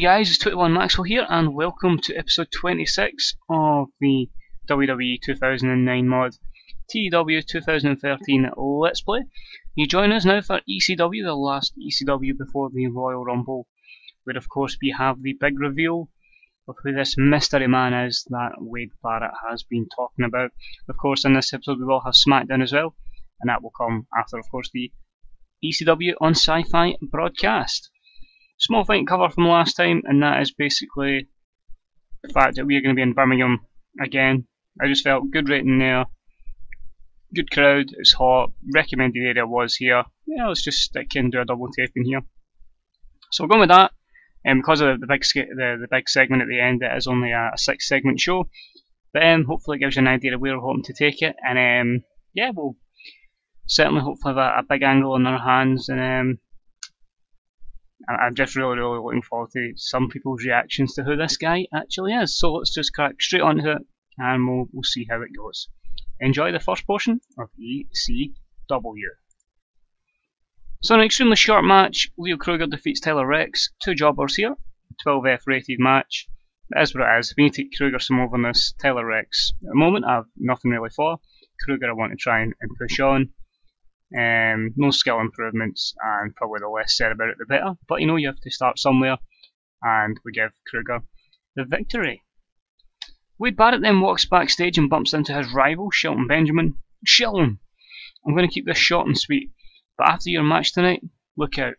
guys, it's 21 Maxwell here and welcome to episode 26 of the WWE 2009 mod TEW2013 Let's Play. You join us now for ECW, the last ECW before the Royal Rumble, where of course we have the big reveal of who this mystery man is that Wade Barrett has been talking about. Of course in this episode we will have SmackDown as well, and that will come after of course the ECW on Sci-Fi broadcast. Small thing cover from last time, and that is basically the fact that we are going to be in Birmingham again. I just felt good rating there, good crowd, it's hot, recommended area was here. Yeah, let's just stick in, do a double taping here. So we're going with that, and because of the big segment at the end, it is only a 6-segment show. But hopefully it gives you an idea of where we're hoping to take it, and yeah, we'll certainly hopefully have a big angle in our hands, and I'm just really looking forward to some people's reactions to who this guy actually is. So let's just crack straight onto it and we'll see how it goes. Enjoy the first portion of ECW. So an extremely short match. Leo Kruger defeats Tyler Rex. 2 jobbers here. 12F rated match. That is what it is. We need to get Kruger some over on this. Tyler Rex at the moment I have nothing really for. Kruger I want to try and push on. No skill improvements, and probably the less said about it the better, but you know you have to start somewhere, and we give Kruger the victory. Wade Barrett then walks backstage and bumps into his rival Shelton Benjamin. Shelton, I'm going to keep this short and sweet, but after your match tonight, look out,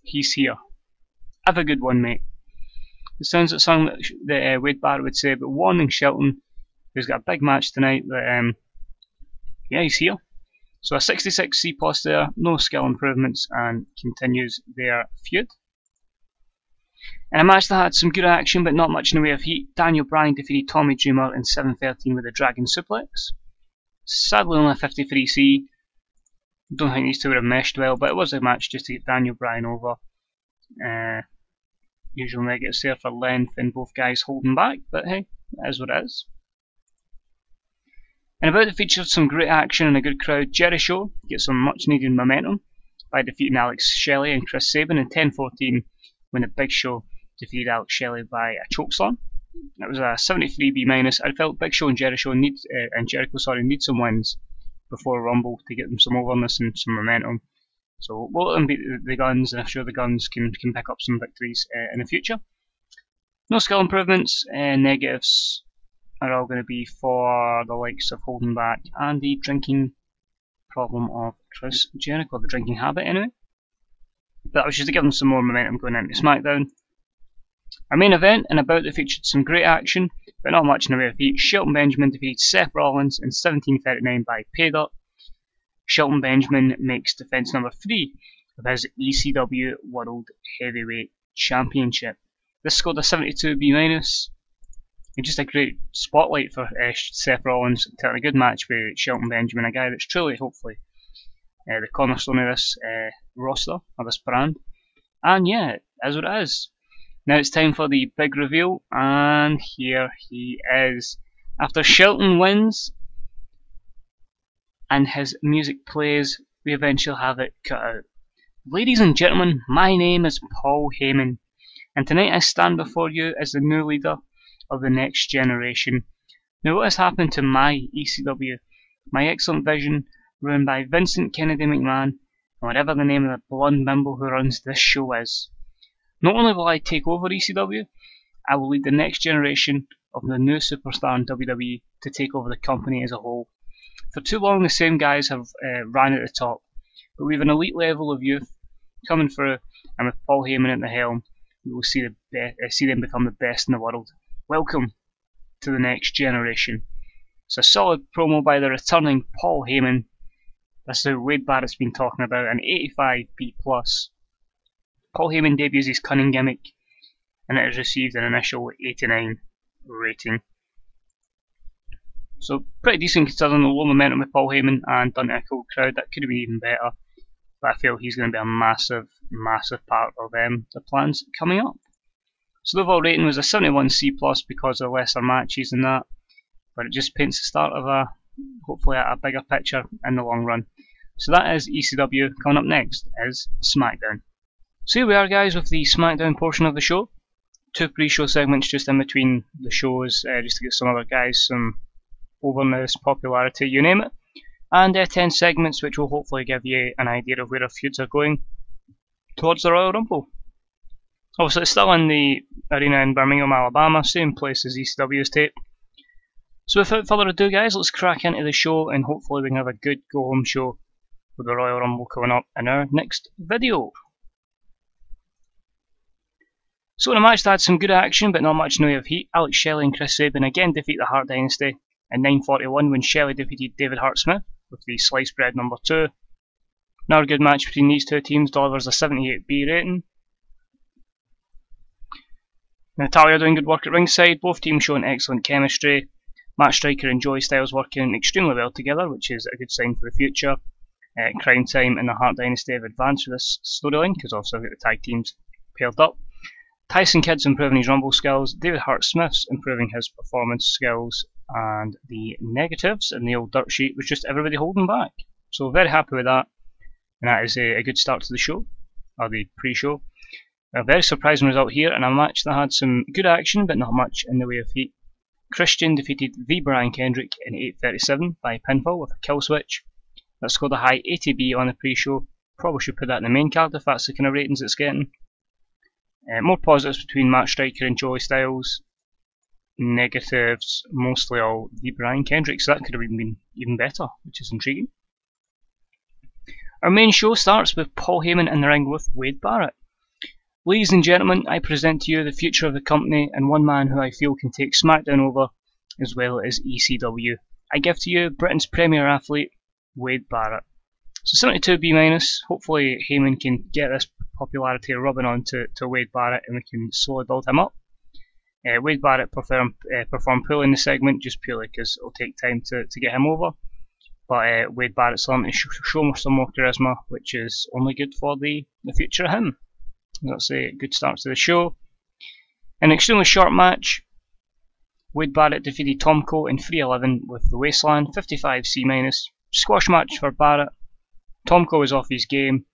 he's here. Have a good one, mate. It sounds like something that Wade Barrett would say, but warning Shelton, who's got a big match tonight, that yeah, he's here. So a 66 C+ there, no skill improvements, and continues their feud. In a match that had some good action but not much in the way of heat, Daniel Bryan defeated Tommy Dreamer in 7:13 with a Dragon Suplex. Sadly only a 53 C. Don't think these two would have meshed well, but it was a match just to get Daniel Bryan over. Usual negatives there for length and both guys holding back, but hey, that is what it is. And about it featured some great action and a good crowd. Jericho gets some much needed momentum by defeating Alex Shelley and Chris Sabin in 10:14 when the Big Show defeated Alex Shelley by a chokeslam. It was a 73B-. I felt Big Show and Jericho need some wins before Rumble to get them some overness and some momentum. So we'll let them beat the Guns, and I'm sure the Guns can pick up some victories in the future. No skill improvements, negatives are all going to be for the likes of holding back and the drinking problem of Chris Jericho, the drinking habit anyway. But that was just to give them some more momentum going into SmackDown. Our main event and about it featured some great action, but not much in the way of heat. Shelton Benjamin defeated Seth Rollins in 17:39 by Paid Up. Shelton Benjamin makes defense number 3 of his ECW World Heavyweight Championship. This scored a 72B-. And just a great spotlight for Seth Rollins, telling a good match with Shelton Benjamin, a guy that's truly, hopefully, the cornerstone of this roster, of this brand. And yeah, it is what it is. Now it's time for the big reveal, and here he is. After Shelton wins, and his music plays, we eventually have it cut out. Ladies and gentlemen, my name is Paul Heyman, and tonight I stand before you as the new leader of the next generation. Now what has happened to my ECW, my excellent vision, ruined by Vincent Kennedy McMahon, and whatever the name of the blonde bimbo who runs this show is. Not only will I take over ECW, I will lead the next generation of the new superstar in WWE to take over the company as a whole. For too long the same guys have ran at the top, but we have an elite level of youth coming through, and with Paul Heyman at the helm, we will see them become the best in the world. Welcome to the next generation. It's a solid promo by the returning Paul Heyman. That's who Wade Barrett's been talking about, an 85B+. Paul Heyman debuts his cunning gimmick, and it has received an initial 89 rating. So pretty decent considering the low momentum with Paul Heyman, and done to a cool crowd. That could have been even better, but I feel he's going to be a massive part of the plans coming up. So the overall rating was a 71C+ because of lesser matches than that, but it just paints the start of hopefully a bigger picture in the long run. So that is ECW. Coming up next is SmackDown. So here we are guys with the SmackDown portion of the show. 2 pre-show segments just in between the shows, just to get some other guys some overness, popularity, you name it. And 10 segments which will hopefully give you an idea of where our feuds are going towards the Royal Rumble. Obviously it's still in the arena in Birmingham, Alabama, same place as ECW's tape. So without further ado guys, let's crack into the show and hopefully we can have a good go-home show with the Royal Rumble coming up in our next video. So in a match that had some good action but not much in the way of heat, Alex Shelley and Chris Sabin again defeat the Hart Dynasty in 9:41 when Shelley defeated David Hart Smith with the sliced bread number 2. Another good match between these two teams delivers a 78B rating. Natalia doing good work at ringside, both teams showing excellent chemistry. Matt Striker and Joey Styles working extremely well together, which is a good sign for the future. Crime Time and the Hart Dynasty have advanced with this storyline because obviously I've got the tag teams paired up. Tyson Kidd's improving his Rumble skills, David Hart Smith's improving his performance skills, and the negatives in the old dirt sheet was just everybody holding back. So very happy with that, and that is a good start to the show, or the pre-show. A very surprising result here in a match that had some good action but not much in the way of heat. Christian defeated the Brian Kendrick in 8:37 by pinfall with a kill switch. That scored a high 80B on the pre-show. Probably should put that in the main card if that's the kind of ratings it's getting. More positives between Matt Striker and Joey Styles. Negatives mostly all the Brian Kendrick, so that could have been even better, which is intriguing. Our main show starts with Paul Heyman in the ring with Wade Barrett. Ladies and gentlemen, I present to you the future of the company and one man who I feel can take SmackDown over as well as ECW. I give to you Britain's premier athlete, Wade Barrett. So 72B-, hopefully Heyman can get this popularity rubbing on to Wade Barrett and we can slowly build him up. Wade Barrett performed poorly in the segment just purely because it'll take time to get him over. But Wade Barrett's starting to show some more charisma, which is only good for the future of him. That's a good start to the show. An extremely short match. Wade Barrett defeated Tomko in 3:11 with the Wasteland, 55C-. Squash match for Barrett. Tomko was off his game.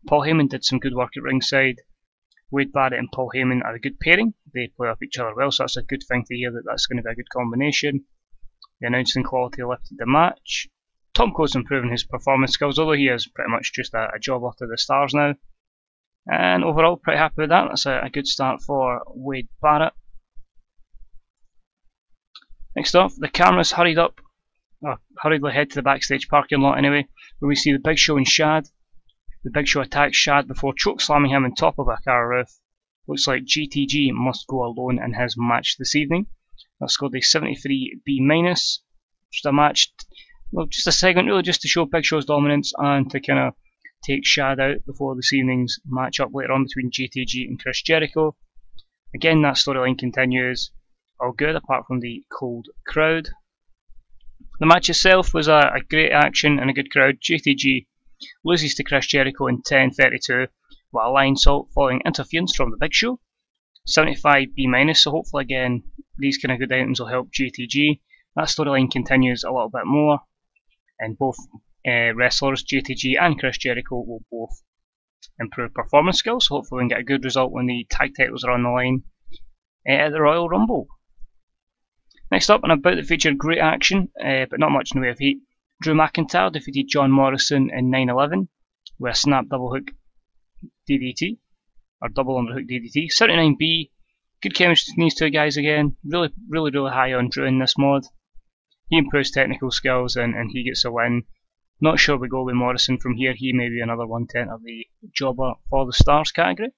Paul Heyman did some good work at ringside. Wade Barrett and Paul Heyman are a good pairing. They play off each other well, so that's a good thing to hear that that's going to be a good combination. The announcing quality lifted the match. Tomko's improving his performance skills, although he is pretty much just a jobber to the stars now. And overall, pretty happy with that. That's a good start for Wade Barrett. Next up, the cameras hurriedly head to the backstage parking lot anyway, where we see the Big Show and Shad. The Big Show attacks Shad before chokeslamming him on top of a car roof. Looks like GTG must go alone in his match this evening. That scored a 73B-. Just a match, well, just a segment really just to show Big Show's dominance and to kind of take Shad out before this evening's match up later on between GTG and Chris Jericho. Again, that storyline continues all good apart from the cold crowd. The match itself was a great action and a good crowd. GTG loses to Chris Jericho in 10:32 while a Lion Salt following interference from the Big Show. 75B-, so hopefully again these kind of good items will help GTG. That storyline continues a little bit more, and both wrestlers, GTG and Chris Jericho, will both improve performance skills, so hopefully we can get a good result when the tag titles are on the line at the Royal Rumble. Next up, and about the featured great action, but not much in the way of heat. Drew McIntyre defeated John Morrison in 9:11 with a snap double hook DDT, or double underhook DDT. 79B, good chemistry between these two guys again. Really high on Drew in this mod. He improves technical skills and he gets a win. Not sure we go with Morrison from here. He may be another 1/10 of the jobber for the stars category,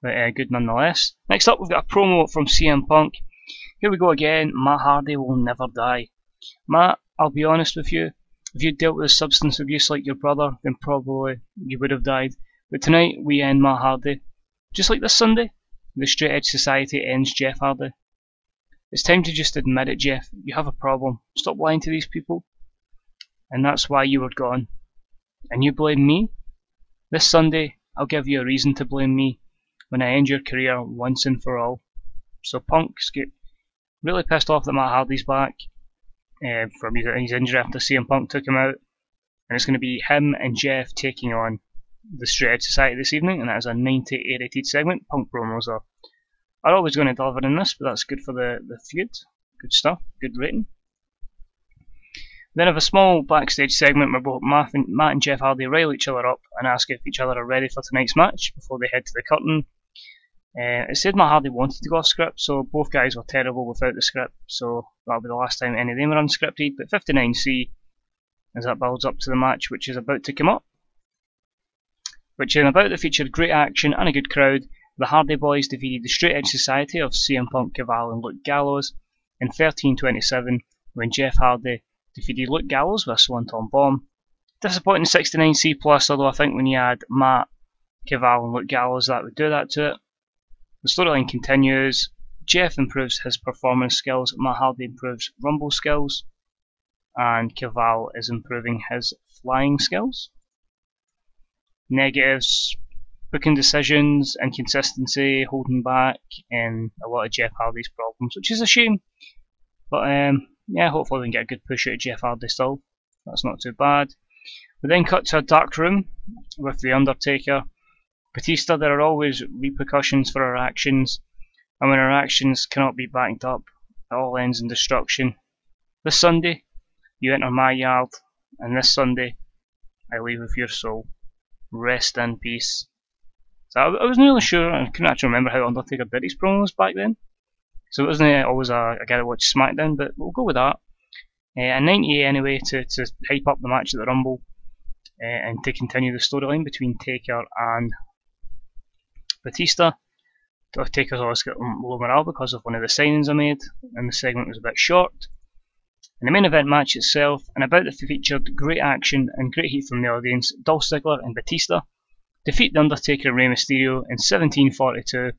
but good nonetheless. Next up, we've got a promo from CM Punk. Here we go again. Matt Hardy will never die. Matt, I'll be honest with you, if you'd dealt with substance abuse like your brother, then probably you would have died. But tonight we end Matt Hardy. Just like this Sunday, the Straight Edge Society ends Jeff Hardy. It's time to just admit it, Jeff. You have a problem. Stop lying to these people. And that's why you were gone. And you blame me? This Sunday, I'll give you a reason to blame me when I end your career once and for all. So Punk's really pissed off that Matt Hardy's back from his injury after CM Punk took him out. And it's going to be him and Jeff taking on the Straight Edge Society this evening, and that is a 90A rated segment. Punk promos are are always going to deliver in this, but that's good for the feud. Good stuff, good rating. Then have a small backstage segment where both Matt and Jeff Hardy rile each other up and ask if each other are ready for tonight's match before they head to the curtain. It said Matt Hardy wanted to go off script, so both guys were terrible without the script, so that'll be the last time any of them are unscripted. But 59C, as that builds up to the match which is about to come up, which in about that featured great action and a good crowd. The Hardy Boys defeated the Straight Edge Society of CM Punk, Cavallo and Luke Gallows in 13:27 when Jeff Hardy defeated Luke Gallows with a Swanton Bomb. Disappointing 69C+, although I think when you add Matt, Cavallo and Luke Gallows that would do that to it. The storyline continues. Jeff improves his performance skills, Matt Hardy improves rumble skills, and Cavallo is improving his flying skills. Negatives: booking decisions, inconsistency, holding back, and a lot of Jeff Hardy's problems, which is a shame. But yeah, hopefully we can get a good push out of Jeff Hardy still. That's not too bad. We then cut to a dark room with The Undertaker. Batista, there are always repercussions for our actions, and when our actions cannot be backed up, it all ends in destruction. This Sunday, you enter my yard, and this Sunday, I leave with your soul. Rest in peace. So I wasn't really sure, I couldn't actually remember how Undertaker did his promos back then. So it wasn't always a guy that watched SmackDown, but we'll go with that. A 90 anyway to hype up the match at the Rumble and to continue the storyline between Taker and Batista. Taker's always got low morale because of one of the signings I made, and the segment was a bit short. In the main event match itself, and about the featured great action and great heat from the audience, Dolph Ziggler and Batista defeat The Undertaker and Rey Mysterio in 17:42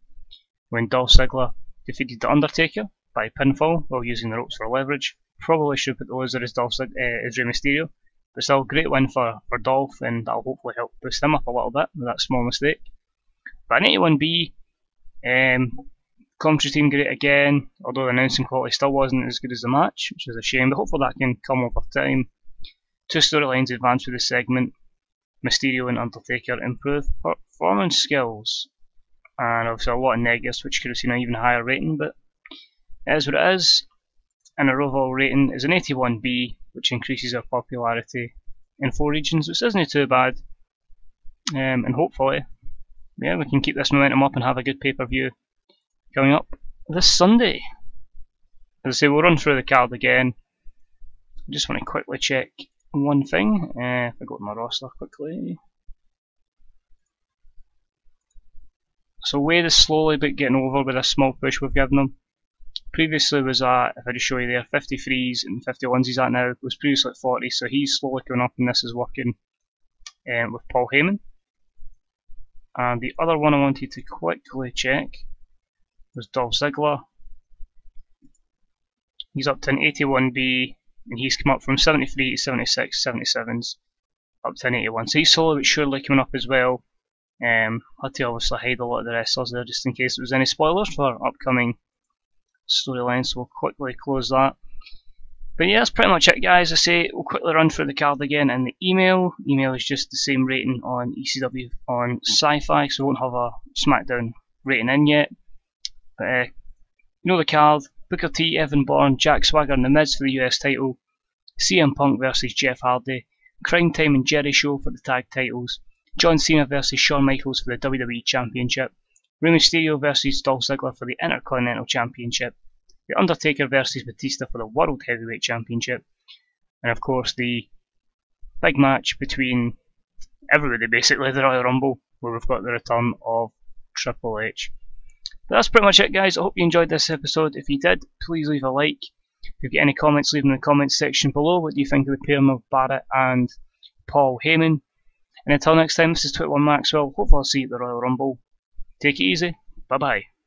when Dolph Ziggler defeated The Undertaker by pinfall while using the ropes for leverage. Probably should put the loser as Rey Mysterio, but still great win for Dolph, and that'll hopefully help boost him up a little bit with that small mistake. But an 81B, commentary team great again, although the announcing quality still wasn't as good as the match, which is a shame, but hopefully that can come over time. Two storylines advance with the segment. Mysterio and Undertaker improve performance skills, and obviously a lot of negatives which could have seen an even higher rating, but it is what it is. And our overall rating is an 81B, which increases our popularity in 4 regions, which isn't too bad. And hopefully, yeah, we can keep this momentum up and have a good pay-per-view coming up this Sunday. As I say, we'll run through the card again. I just want to quickly check one thing. If I go to my roster quickly. So Wade is slowly but getting over with a small push we've given him. Previously was at, if I just show you there, 53s and 51s he's at now, was previously at 40, so he's slowly coming up, and this is working with Paul Heyman. And the other one I wanted to quickly check was Dolph Ziggler. He's up to an 81B, and he's come up from 73 to 76, 77s, up to an 81. So he's slowly but surely coming up as well. Had to obviously hide a lot of the wrestlers there just in case there was any spoilers for upcoming storylines, so we'll quickly close that. But yeah, that's pretty much it, guys. I say we'll quickly run through the card again and the email. Email is just the same rating on ECW on Sci-Fi, so we won't have a SmackDown rating in yet. But you know the card: Booker T, Evan Bourne, Jack Swagger and The Miz for the US title, CM Punk versus Jeff Hardy, Crime Time and Jerry Show for the tag titles, John Cena versus Shawn Michaels for the WWE Championship, Rey Mysterio versus Dolph Ziggler for the Intercontinental Championship, The Undertaker versus Batista for the World Heavyweight Championship, and of course the big match between everybody basically, the Royal Rumble, where we've got the return of Triple H. But that's pretty much it, guys. I hope you enjoyed this episode. If you did, please leave a like. If you've got any comments, leave them in the comments section below. What do you think of the pairing of Barrett and Paul Heyman? And until next time, this is 21 Maxwell. Hopefully I'll see you at the Royal Rumble. Take it easy. Bye bye.